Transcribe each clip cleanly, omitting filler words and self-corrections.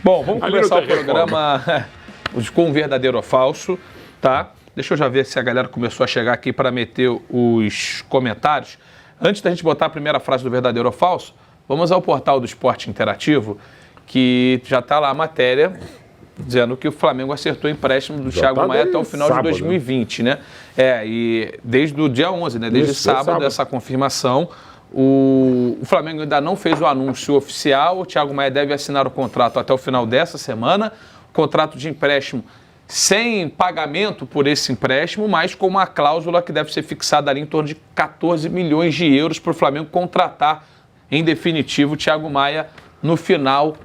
Bom, vamos começar o programa com um verdadeiro ou falso, tá? Deixa eu já ver se a galera começou a chegar aqui para meter os comentários. Antes da gente botar a primeira frase do verdadeiro ou falso, vamos ao portal do Esporte Interativo, que já está lá a matéria dizendo que o Flamengo acertou o empréstimo do Thiago Maia até o final de 2020, né? E desde o dia 11, né? Desde sábado, essa confirmação. O Flamengo ainda não fez o anúncio oficial, o Thiago Maia deve assinar o contrato até o final dessa semana, contrato de empréstimo sem pagamento por esse empréstimo, mas com uma cláusula que deve ser fixada ali em torno de 14 milhões de euros para o Flamengo contratar, em definitivo, o Thiago Maia no final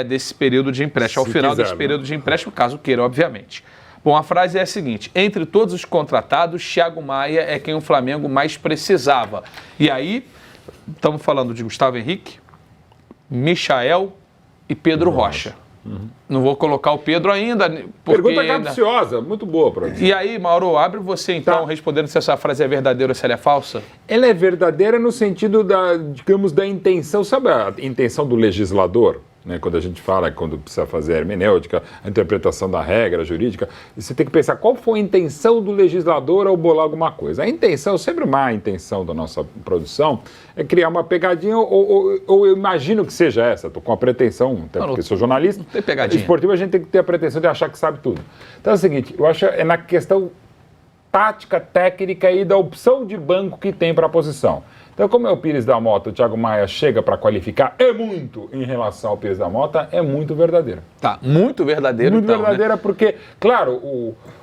desse período de empréstimo, ao final desse período de empréstimo, caso queira, obviamente. Bom, a frase é a seguinte: entre todos os contratados, Thiago Maia é quem o Flamengo mais precisava. E aí, estamos falando de Gustavo Henrique, Michael e Pedro Rocha. Não vou colocar o Pedro ainda. Pergunta capciosa, muito boa para mim. E aí, Mauro, abre você então, respondendo se essa frase é verdadeira ou se ela é falsa. Ela é verdadeira no sentido da intenção, sabe a intenção do legislador? Né, quando a gente fala, quando precisa fazer a hermenêutica, a interpretação da regra jurídica, você tem que pensar qual foi a intenção do legislador ao bolar alguma coisa. A intenção, sempre má intenção da nossa produção, é criar uma pegadinha, ou eu imagino que seja essa, estou com a pretensão, até porque sou jornalista, não tem pegadinha. Esportivo, a gente tem que ter a pretensão de achar que sabe tudo. Então é o seguinte, eu acho é na questão tática, técnica e da opção de banco que tem para a posição. Então, como é o Pires da Mota, o Thiago Maia chega para qualificar, muito em relação ao Pires da Mota, é muito verdadeiro. Tá, muito verdadeiro muito então, verdadeira, né? Porque, claro,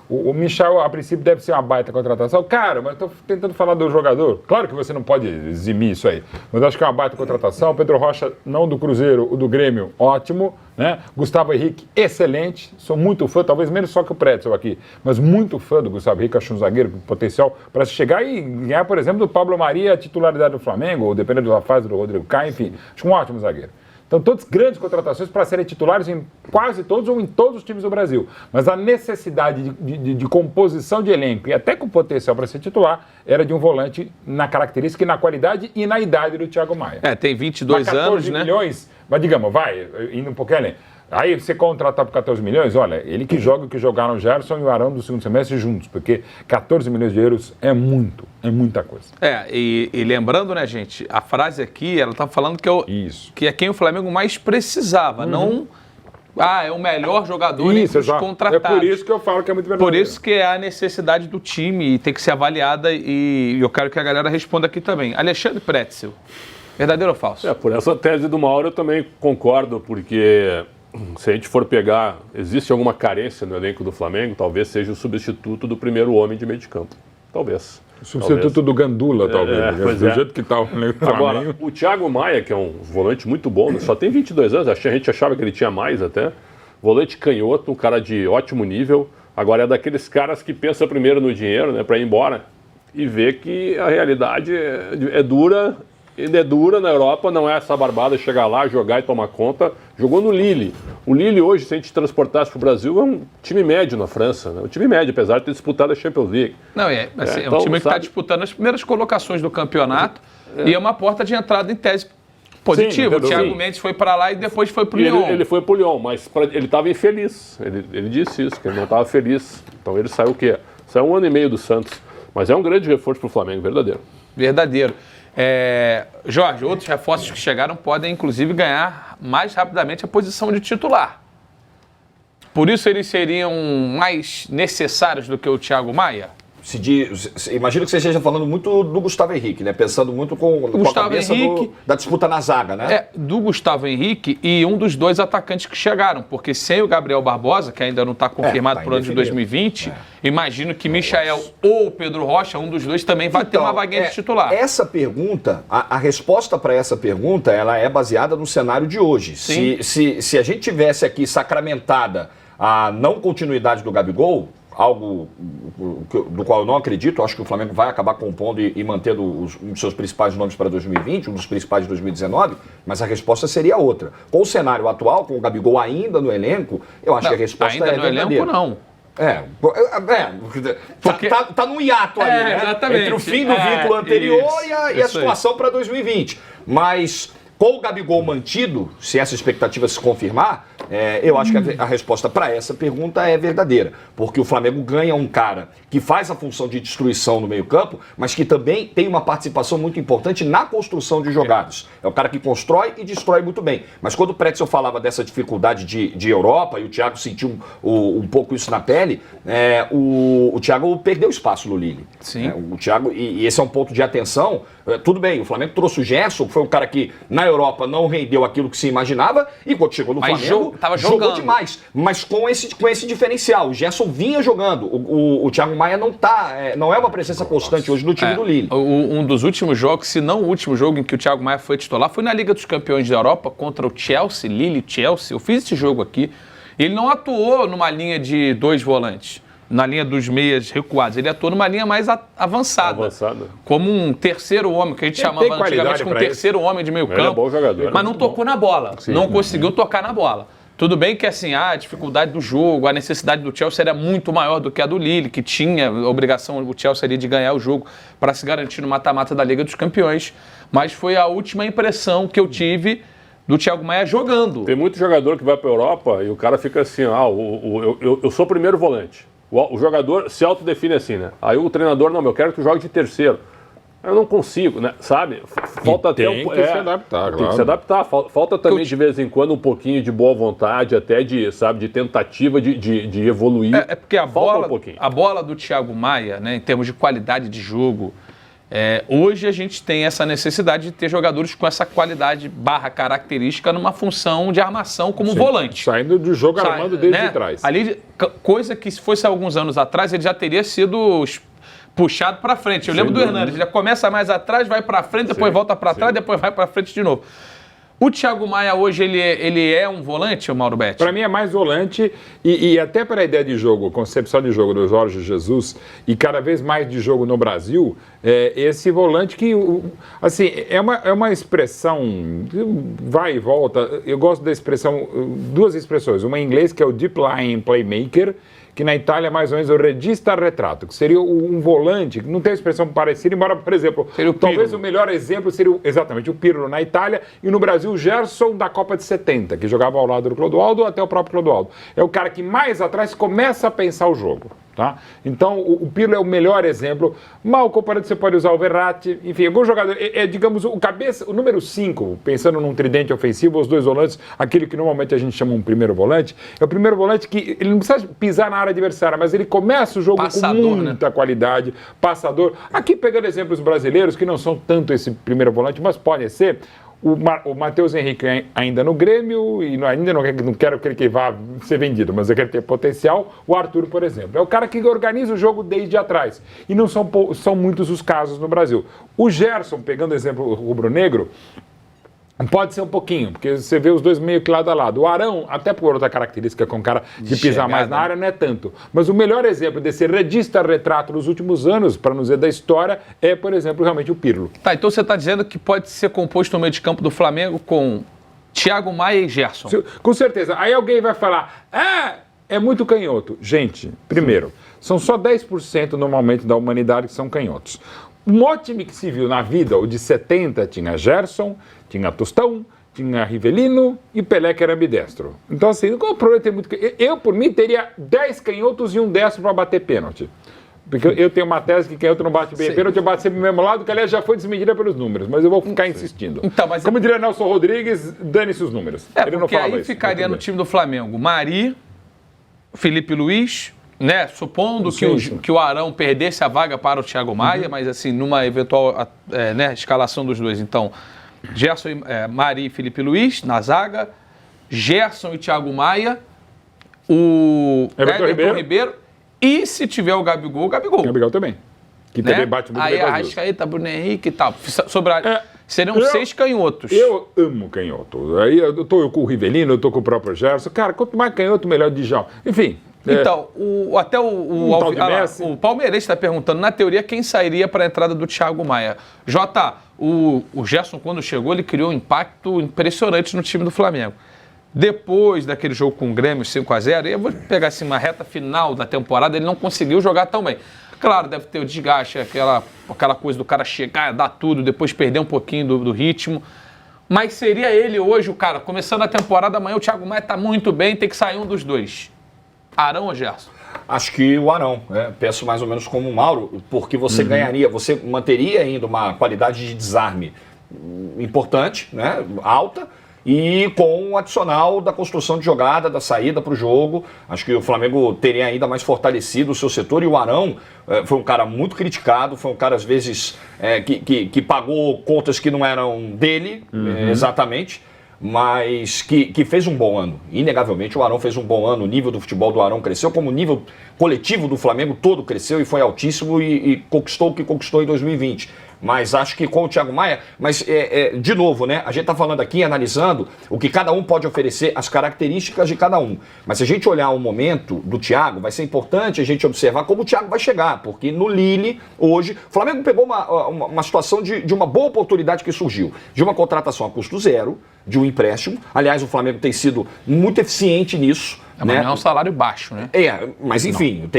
o Michel, a princípio, deve ser uma baita contratação. Cara, mas estou tentando falar do jogador. Claro que você não pode eximir isso aí, mas eu acho que é uma baita contratação. O Pedro Rocha, não do Cruzeiro, o do Grêmio, ótimo, né? Gustavo Henrique, excelente. Sou muito fã, talvez menos só que o Pretzel aqui, mas muito fã do Gustavo Henrique. Acho um zagueiro com potencial para chegar e ganhar, por exemplo, do Pablo Maria a titularidade do Flamengo, ou dependendo da fase do Rodrigo Caio, enfim. Acho um ótimo zagueiro. Então, todas grandes contratações para serem titulares em quase todos ou em todos os times do Brasil. Mas a necessidade de composição de elenco e até com potencial para ser titular era de um volante na característica e na qualidade e na idade do Thiago Maia. Tem 22 anos, né? 14 milhões, mas digamos, indo um pouquinho além. Aí você contratar por 14 milhões, olha, ele que joga o que jogaram o Gerson e o Arão do segundo semestre juntos, porque 14 milhões de euros é muita coisa. E lembrando, né, gente, a frase aqui, ela tá falando que é quem o Flamengo mais precisava, não... é o melhor jogador entre os contratados. É por isso que eu falo que é muito verdadeiro. Por isso que é a necessidade do time e tem que ser avaliada e eu quero que a galera responda aqui também. Alexandre Pretzel, verdadeiro ou falso? Por essa tese do Mauro eu também concordo, porque... Se a gente for pegar, existe alguma carência no elenco do Flamengo, talvez seja o substituto do primeiro homem de meio de campo. Talvez. O substituto do Gandula, talvez. Do jeito que está o Flamengo. Agora, o Thiago Maia, que é um volante muito bom, só tem 22 anos, a gente achava que ele tinha mais até. Volante canhoto, um cara de ótimo nível. Agora é daqueles caras que pensa primeiro no dinheiro, né, para ir embora. E vê que a realidade é dura. Ele é dura na Europa, não é essa barbada chegar lá, jogar e tomar conta. Jogou no Lille. O Lille hoje, se a gente transportasse para o Brasil, é um time médio na França. Né? Um time médio, apesar de ter disputado a Champions League. Não, é um time que está disputando as primeiras colocações do campeonato e é uma porta de entrada em tese positiva. O Thiago Mendes foi para lá e depois foi para o Lyon. Ele foi para o Lyon, mas ele estava infeliz. Ele disse isso, que ele não estava feliz. Então ele saiu o quê? Saiu 1 ano e meio do Santos. Mas é um grande reforço para o Flamengo, verdadeiro. Verdadeiro. Jorge, outros reforços que chegaram podem, inclusive, ganhar mais rapidamente a posição de titular. Por isso eles seriam mais necessários do que o Thiago Maia? Imagino que você esteja falando muito do Gustavo Henrique, né? Pensando muito com a cabeça da disputa na zaga, né? Do Gustavo Henrique e um dos dois atacantes que chegaram, porque sem o Gabriel Barbosa, que ainda não está confirmado para o ano de 2020, imagino que Michael ou Pedro Rocha, um dos dois, também vai ter uma vaguinha de titular. Essa pergunta, a resposta para essa pergunta, ela é baseada no cenário de hoje. Se a gente tivesse aqui sacramentada a não continuidade do Gabigol, algo do qual eu não acredito, acho que o Flamengo vai acabar compondo e mantendo um dos seus principais nomes para 2020, um dos principais de 2019, mas a resposta seria outra. Com o cenário atual, com o Gabigol ainda no elenco, eu acho que a resposta ainda é no elenco, não. Porque tá num hiato ali, né? Exatamente. Entre o fim do vínculo anterior e a situação para 2020. Mas Com o Gabigol mantido, se essa expectativa se confirmar, eu acho que a resposta para essa pergunta é verdadeira. Porque o Flamengo ganha um cara que faz a função de destruição no meio-campo, mas que também tem uma participação muito importante na construção de jogadas. É o cara que constrói e destrói muito bem. Mas quando o Pretzel falava dessa dificuldade de Europa, e o Thiago sentiu um pouco isso na pele, o Thiago perdeu espaço no Lille. Sim. O Thiago, e esse é um ponto de atenção. Tudo bem, o Flamengo trouxe o Gerson, que foi um cara que na Europa não rendeu aquilo que se imaginava, e quando chegou no Flamengo, jogou demais. Mas com esse diferencial, o Gerson vinha jogando. O Thiago Maia não é uma presença constante hoje no time do Lille. Um dos últimos jogos, se não o último jogo em que o Thiago Maia foi titular, foi na Liga dos Campeões da Europa contra o Chelsea, Lille-Chelsea. Eu fiz esse jogo aqui. Ele não atuou numa linha de 2 volantes, na linha dos meias recuados. Ele atuou numa linha mais avançada. Como um terceiro homem, que a gente chamava antigamente como terceiro homem de meio campo. Ele é bom jogador. Mas não tocou na bola. Sim. Não conseguiu tocar na bola. Tudo bem que assim, a dificuldade do jogo, a necessidade do Chelsea era muito maior do que a do Lille, que tinha a obrigação, o Chelsea ali, de ganhar o jogo para se garantir no mata-mata da Liga dos Campeões. Mas foi a última impressão que eu tive do Thiago Maia jogando. Tem muito jogador que vai para a Europa e o cara fica assim, eu sou primeiro volante. O jogador se autodefine assim, né? Aí o treinador, não, eu quero que tu jogue de terceiro. Eu não consigo, né? Sabe? Falta até tem que se adaptar, Tem que se adaptar. Falta também, de vez em quando, um pouquinho de boa vontade, até de tentativa de evoluir. É porque a bola do Thiago Maia, né, em termos de qualidade de jogo, hoje a gente tem essa necessidade de ter jogadores com essa qualidade característica numa função de armação como volante. Saindo do jogo, armando desde trás. Ali, coisa que se fosse alguns anos atrás, ele já teria sido puxado para frente. Eu lembro do Hernandes, ele já começa mais atrás, vai para frente, depois volta para trás, depois vai para frente de novo. O Thiago Maia hoje, ele é um volante, Mauro Betti? Para mim é mais volante e até para a ideia de jogo, concepção de jogo do Jorge Jesus e cada vez mais de jogo no Brasil, esse volante que, assim, é uma expressão, vai e volta. Eu gosto da expressão, duas expressões, uma em inglês que é o Deep Line Playmaker, que na Itália é mais ou menos o regista retrato, que seria um volante, que não tem expressão parecida, embora, por exemplo, talvez o melhor exemplo seria exatamente o Pirlo na Itália e no Brasil o Gerson da Copa de 70, que jogava ao lado do Clodoaldo, até o próprio Clodoaldo. É o cara que mais atrás começa a pensar o jogo. Tá? Então, o Pirlo é o melhor exemplo. Mal comparado, você pode usar o Verratti. Enfim, algum jogador, digamos, o número 5, pensando num tridente ofensivo, os dois volantes, aquele que normalmente a gente chama um primeiro volante, é o primeiro volante que ele não precisa pisar na área adversária, mas ele começa o jogo passador, com muita qualidade, passador. Aqui, pegando exemplos brasileiros, que não são tanto esse primeiro volante, mas podem ser. O Matheus Henrique ainda no Grêmio, e ainda não quero que ele vá ser vendido, mas eu quero ter potencial. O Arthur, por exemplo, é o cara que organiza o jogo desde atrás. E não são muitos os casos no Brasil. O Gerson, pegando o exemplo rubro-negro, pode ser um pouquinho, porque você vê os dois meio que lado a lado. O Arão, até por outra característica com cara de pisar mais na área, não é tanto. Mas o melhor exemplo desse regista retrato nos últimos anos, para não dizer da história, é, por exemplo, realmente o Pirlo. Tá, então você está dizendo que pode ser composto no meio de campo do Flamengo com Thiago Maia e Gerson. Com certeza. Aí alguém vai falar, é muito canhoto. Gente, primeiro, são só 10% normalmente da humanidade que são canhotos. O maior time que se viu na vida, o de 70, tinha Gerson, tinha Tostão, tinha Rivelino e Pelé, que era ambidestro. Então, assim, qual o problema ter muito... Eu, por mim, teria 10 canhotos e um destro para bater pênalti. Porque eu tenho uma tese que canhoto não bate bem pênalti, eu bato sempre do mesmo lado, que aliás já foi desmedida pelos números, mas eu vou ficar insistindo. Então, mas como diria Nelson Rodrigues, dane-se os números. Ele não falava aí isso, ficaria no time do Flamengo Mari, Felipe Luiz, né, supondo que o Arão perdesse a vaga para o Thiago Maia, mas assim, numa eventual escalação dos dois. Então, Gerson, Mari e Felipe Luiz na zaga, Gerson e Thiago Maia, o Everton Ribeiro e, se tiver o Gabigol, o Gabigol também. Que também bate muito bem com as duas. Arrascaeta, Bruno Henrique e tal. Seriam 6 canhotos. Eu amo canhoto. Aí eu tô com o Rivelino, eu tô com o próprio Gerson. Cara, quanto mais canhoto, melhor de Djalma. Enfim... Então, o Palmeirense está perguntando, na teoria, quem sairia para a entrada do Thiago Maia. Jota, o Gerson, quando chegou, ele criou um impacto impressionante no time do Flamengo. Depois daquele jogo com o Grêmio, 5-0, eu vou pegar assim, uma reta final da temporada, ele não conseguiu jogar tão bem. Claro, deve ter o desgaste, aquela coisa do cara chegar, dar tudo, depois perder um pouquinho do ritmo. Mas seria ele hoje, o cara, começando a temporada amanhã, o Thiago Maia tá muito bem, tem que sair um dos dois. Arão ou Gerson? Acho que o Arão, penso mais ou menos como o Mauro, porque você ganharia, você manteria ainda uma qualidade de desarme importante, né, alta, e com o adicional da construção de jogada, da saída para o jogo. Acho que o Flamengo teria ainda mais fortalecido o seu setor, e o Arão foi um cara muito criticado, foi um cara às vezes que pagou contas que não eram dele, exatamente, mas que fez um bom ano. Inegavelmente o Arão fez um bom ano, o nível do futebol do Arão cresceu, como o nível coletivo do Flamengo todo cresceu e foi altíssimo e conquistou o que conquistou em 2020. Mas acho que com o Thiago Maia, de novo, né? A gente está falando aqui, analisando o que cada um pode oferecer, as características de cada um. Mas se a gente olhar o momento do Thiago, vai ser importante a gente observar como o Thiago vai chegar, porque no Lille, hoje, o Flamengo pegou uma situação de uma boa oportunidade que surgiu, de uma contratação a custo zero, de um empréstimo. Aliás, o Flamengo tem sido muito eficiente nisso. Mas não é um salário baixo, né? Mas enfim,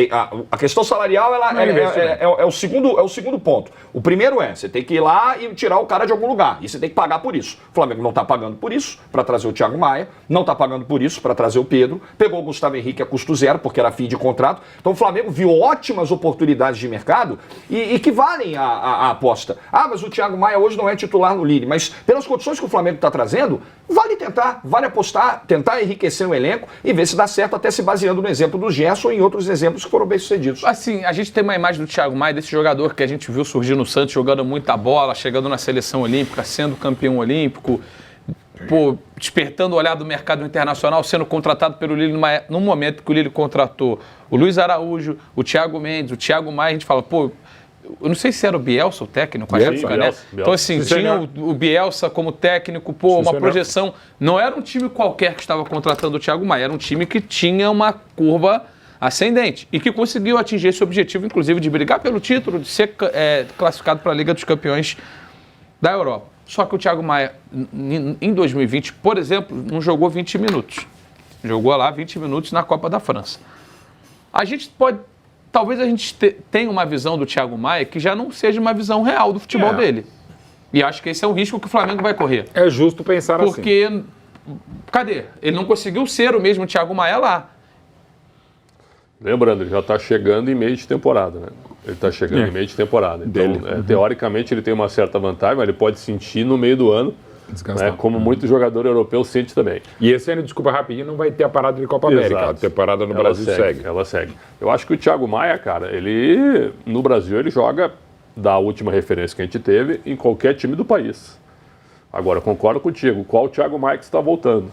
a questão salarial é o segundo ponto. O primeiro você tem que ir lá e tirar o cara de algum lugar. E você tem que pagar por isso. O Flamengo não está pagando por isso para trazer o Thiago Maia, não está pagando por isso para trazer o Pedro. Pegou o Gustavo Henrique a custo zero, porque era fim de contrato. Então o Flamengo viu ótimas oportunidades de mercado e que valem a aposta. Mas o Thiago Maia hoje não é titular no Lille. Mas pelas condições que o Flamengo está trazendo, vale tentar, vale apostar, tentar enriquecer o elenco e ver se dá certo, até se baseando no exemplo do Gerson e em outros exemplos que foram bem sucedidos. Assim, a gente tem uma imagem do Thiago Maia, desse jogador que a gente viu surgir no Santos, jogando muita bola, chegando na seleção olímpica, sendo campeão olímpico, despertando o olhar do mercado internacional, sendo contratado pelo Lille num momento que o Lille contratou o Luiz Araújo, o Thiago Mendes, o Thiago Maia, a gente fala, eu não sei se era o Bielsa o técnico, acho que foi, né? Então, assim, tinha o Bielsa como técnico, uma projeção. Não era um time qualquer que estava contratando o Thiago Maia, era um time que tinha uma curva ascendente e que conseguiu atingir esse objetivo, inclusive, de brigar pelo título, de ser classificado para a Liga dos Campeões da Europa. Só que o Thiago Maia, em 2020, por exemplo, não jogou 20 minutos. Jogou lá 20 minutos na Copa da França. Talvez a gente tenha uma visão do Thiago Maia que já não seja uma visão real do futebol dele. E acho que esse é um risco que o Flamengo vai correr. É justo pensar assim. Porque, cadê? Ele não conseguiu ser o mesmo Thiago Maia lá. Lembrando, ele já está chegando em meio de temporada, né? Ele está chegando em meio de temporada. Então, teoricamente, ele tem uma certa vantagem, mas ele pode sentir no meio do ano, né, como muito jogador europeu sente também. E esse ano, desculpa rapidinho, não vai ter a parada de Copa América. A temporada no Brasil segue. Ela segue. Eu acho que o Thiago Maia, cara, no Brasil, ele joga da última referência que a gente teve em qualquer time do país. Agora, concordo contigo. Qual o Thiago Maia que está voltando?